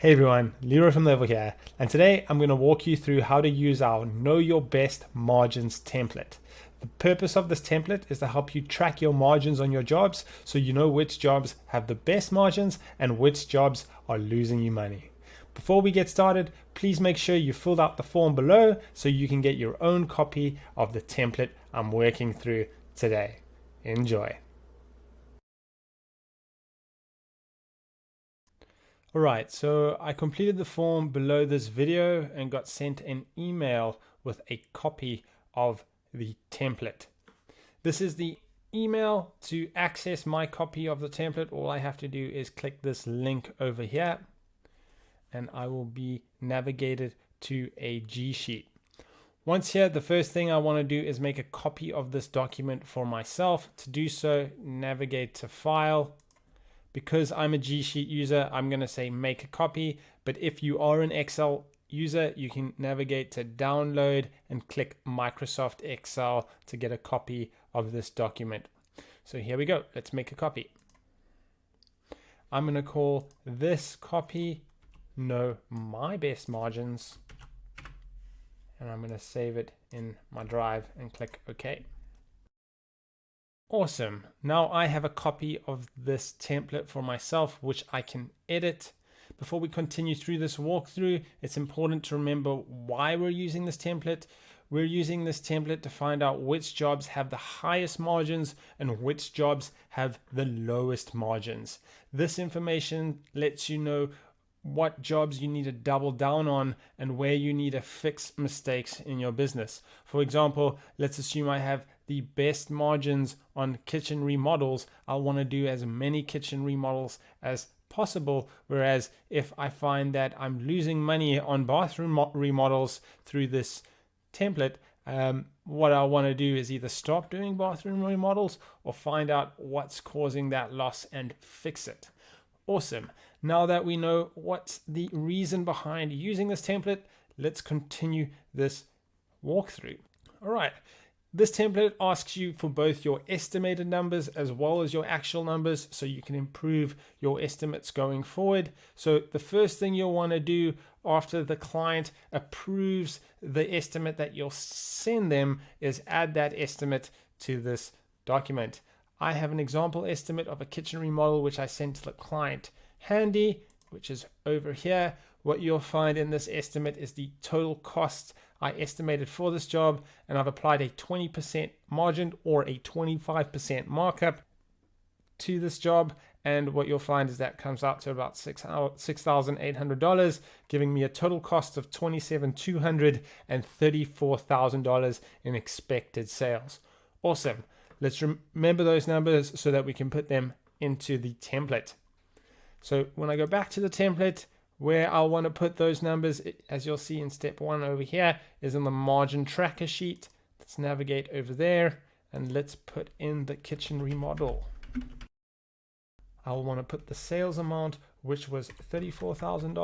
Hey everyone, Leroy from Level here, and today I'm going to walk you through how to use our Know Your Best Margins template. The purpose of this template is to help you track your margins on your jobs so you know which jobs have the best margins and which jobs are losing you money. Before we get started, please make sure you filled out the form below so you can get your own copy of the template I'm working through today. Enjoy. Alright, so I completed the form below this video and got sent an email with a copy of the template. This is the email. To access my copy of the template, all I have to do is click this link over here and I will be navigated to a G Sheet. Once here, the first thing I want to do is make a copy of this document for myself. To do so, navigate to File. Because I'm a G Sheet user, I'm going to say make a copy, but if you are an Excel user, you can navigate to download and click Microsoft Excel to get a copy of this document. So here we go. Let's make a copy. I'm going to call this copy Know My Best Margins, and I'm going to save it in my drive and click OK. Awesome. Now I have a copy of this template for myself, which I can edit. Before we continue through this walkthrough, it's important to remember why we're using this template. We're using this template to find out which jobs have the highest margins and which jobs have the lowest margins. This information lets you know what jobs you need to double down on and where you need to fix mistakes in your business. For example, let's assume I have the best margins on kitchen remodels. I'll want to do as many kitchen remodels as possible, whereas if I find that I'm losing money on bathroom remodels through this template, what I want to do is either stop doing bathroom remodels or find out what's causing that loss and fix it. Awesome. Now that we know what's the reason behind using this template, let's continue this walkthrough. All right. This template asks you for both your estimated numbers as well as your actual numbers so you can improve your estimates going forward. So the first thing you'll want to do after the client approves the estimate that you'll send them is add that estimate to this document. I have an example estimate of a kitchen remodel which I sent to the client handy, which is over here. What you'll find in this estimate is the total cost I estimated for this job, and I've applied a 20% margin or a 25% markup to this job, and what you'll find is that comes out to about $6,800, giving me a total cost of $27,200 and $34,000 in expected sales. Awesome. Let's remember those numbers so that we can put them into the template. So when I go back to the template, where I'll want to put those numbers, as you'll see in step 1 over here, is in the margin tracker sheet. Let's navigate over there and let's put in the kitchen remodel. I'll want to put the sales amount, which was $34,000, and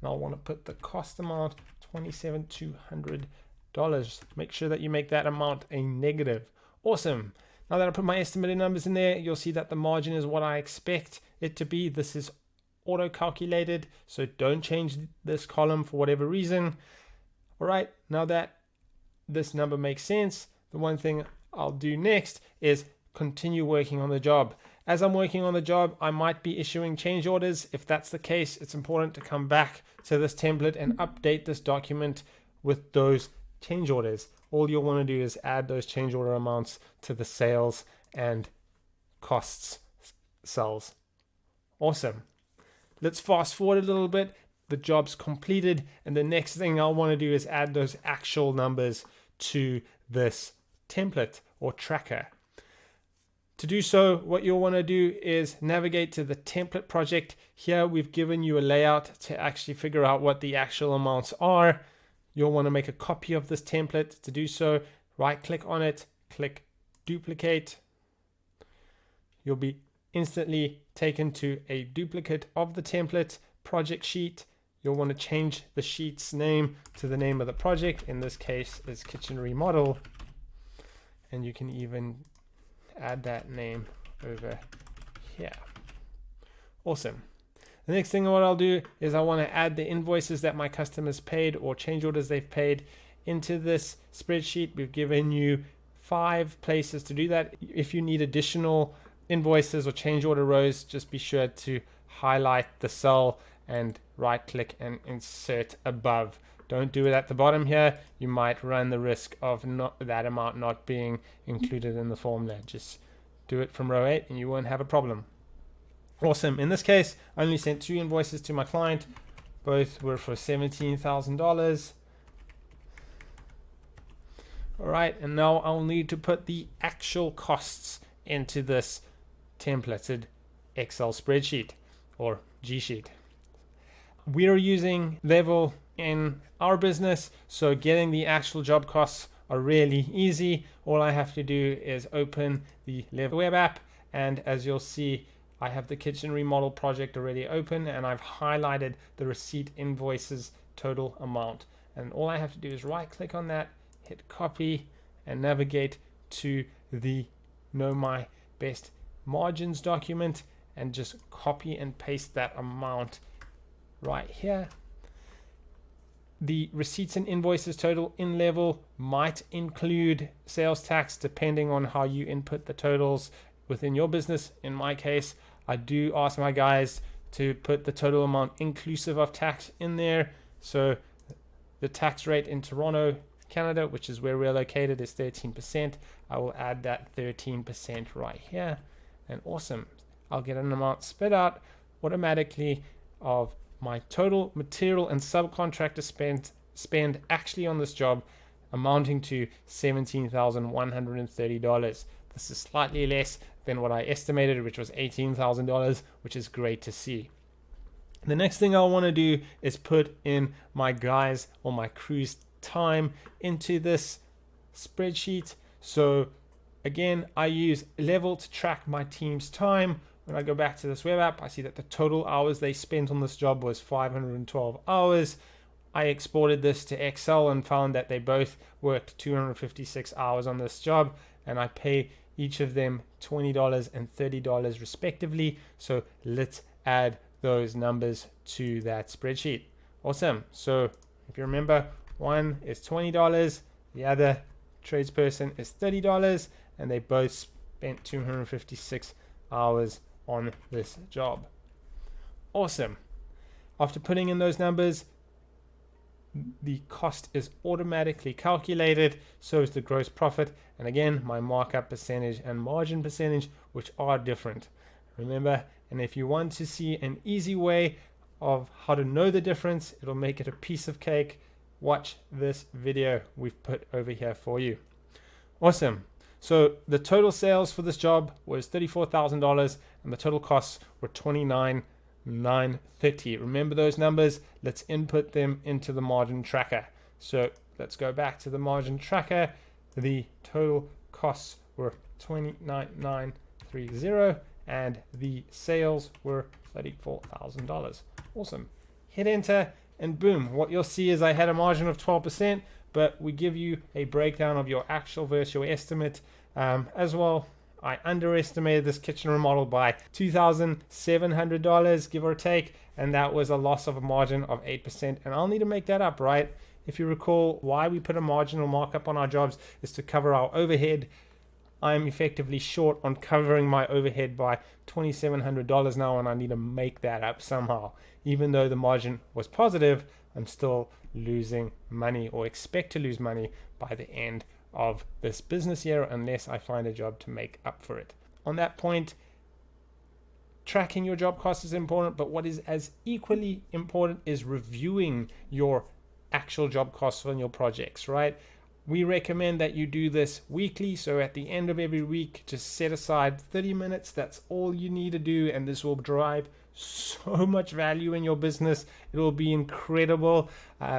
I'll want to put the cost amount, $27,200. Make sure that you make that amount a negative. Awesome. Now that I put my estimated numbers in there, you'll see that the margin is what I expect it to be. This is auto-calculated, so don't change this column for whatever reason. All right, now that this number makes sense, the one thing I'll do next is continue working on the job. As I'm working on the job, I might be issuing change orders. If that's the case, it's important to come back to this template and update this document with those change orders. All you'll want to do is add those change order amounts to the sales and costs cells. Awesome. Let's fast forward a little bit. The job's completed, and the next thing I'll want to do is add those actual numbers to this template or tracker. To do so, what you'll want to do is navigate to the template project. Here we've given you a layout to actually figure out what the actual amounts are. You'll want to make a copy of this template. To do so, right click on it, click duplicate. You'll be instantly taken to a duplicate of the template project sheet. You'll want to change the sheet's name to the name of the project. In this case, is kitchen remodel. And you can even add that name over here. Awesome. The next thing what I'll do is I want to add the invoices that my customers paid or change orders they've paid into this spreadsheet. We've given you 5 places to do that. If you need additional invoices or change order rows, just be sure to highlight the cell and right click and insert above. Don't do it at the bottom here. You might run the risk of that amount not being included in the formula. Just do it from row 8 and you won't have a problem. Awesome. In this case, I only sent 2 invoices to my client. Both were for $17,000. All right, and now I'll need to put the actual costs into this templated Excel spreadsheet or G sheet. We're using Level in our business, so getting the actual job costs are really easy. All I have to do is open the Level web app, and as you'll see, I have the kitchen remodel project already open, and I've highlighted the receipt invoices total amount. And all I have to do is right click on that, hit copy, and navigate to the Know My Best Margins document and just copy and paste that amount right here. The receipts and invoices total in Level might include sales tax depending on how you input the totals within your business. In my case, I do ask my guys to put the total amount inclusive of tax in there. So the tax rate in Toronto, Canada, which is where we're located, is 13%. I will add that 13% right here, and awesome. I'll get an amount spit out automatically of my total material and subcontractor spend actually on this job, amounting to $17,130. This is slightly less than what I estimated, which was $18,000, which is great to see. The next thing I want to do is put in my guys or my crew's time into this spreadsheet. So again, I use Level to track my team's time. When I go back to this web app, I see that the total hours they spent on this job was 512 hours. I exported this to Excel and found that they both worked 256 hours on this job, and I pay each of them $20 and $30 respectively. So let's add those numbers to that spreadsheet. Awesome. So if you remember, one is $20, the other tradesperson is $30, and they both spent 256 hours on this job. Awesome. After putting in those numbers, the cost is automatically calculated, so is the gross profit, and again my markup percentage and margin percentage, which are different. Remember, and if you want to see an easy way of how to know the difference, it'll make it a piece of cake, watch this video we've put over here for you. Awesome. So the total sales for this job was $34,000 and the total costs were $29,930. Remember those numbers? Let's input them into the margin tracker. So let's go back to the margin tracker. The total costs were $29,930 and the sales were $34,000. Awesome. Hit enter and boom, what you'll see is I had a margin of 12%, but we give you a breakdown of your actual versus your estimate. As well, I underestimated this kitchen remodel by $2,700, give or take, and that was a loss of a margin of 8%, and I'll need to make that up, right? If you recall, why we put a marginal markup on our jobs is to cover our overhead. I'm effectively short on covering my overhead by $2,700 now, and I need to make that up somehow. Even though the margin was positive, I'm still losing money or expect to lose money by the end of this business year unless I find a job to make up for it. On that point, tracking your job costs is important, but what is as equally important is reviewing your actual job costs on your projects, right? We recommend that you do this weekly, so at the end of every week, just set aside 30 minutes. That's all you need to do, and this will drive so much value in your business. It will be incredible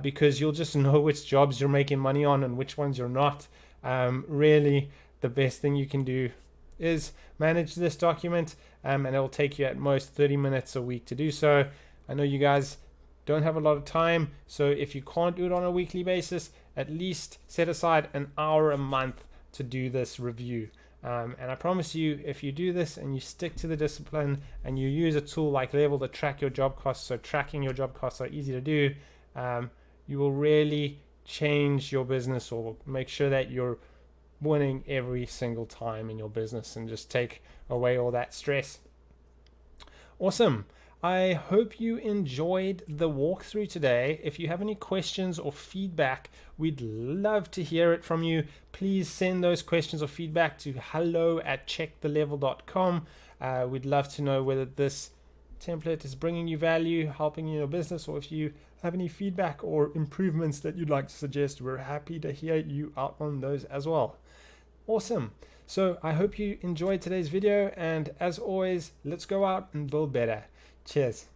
because you'll just know which jobs you're making money on and which ones you're not. Really, the best thing you can do is manage this document, and it will take you at most 30 minutes a week to do so. I know you guys don't have a lot of time, so if you can't do it on a weekly basis, at least set aside an hour a month to do this review. And I promise you, if you do this and you stick to the discipline and you use a tool like Level to track your job costs, so tracking your job costs are easy to do, you will really change your business or make sure that you're winning every single time in your business and just take away all that stress. Awesome. I hope you enjoyed the walkthrough today. If you have any questions or feedback, we'd love to hear it from you. Please send those questions or feedback to hello@checkthelevel.com. We'd love to know whether this template is bringing you value, helping you in your business, or if you have any feedback or improvements that you'd like to suggest, we're happy to hear you out on those as well. Awesome. So I hope you enjoyed today's video, and as always, let's go out and build better. Cheers.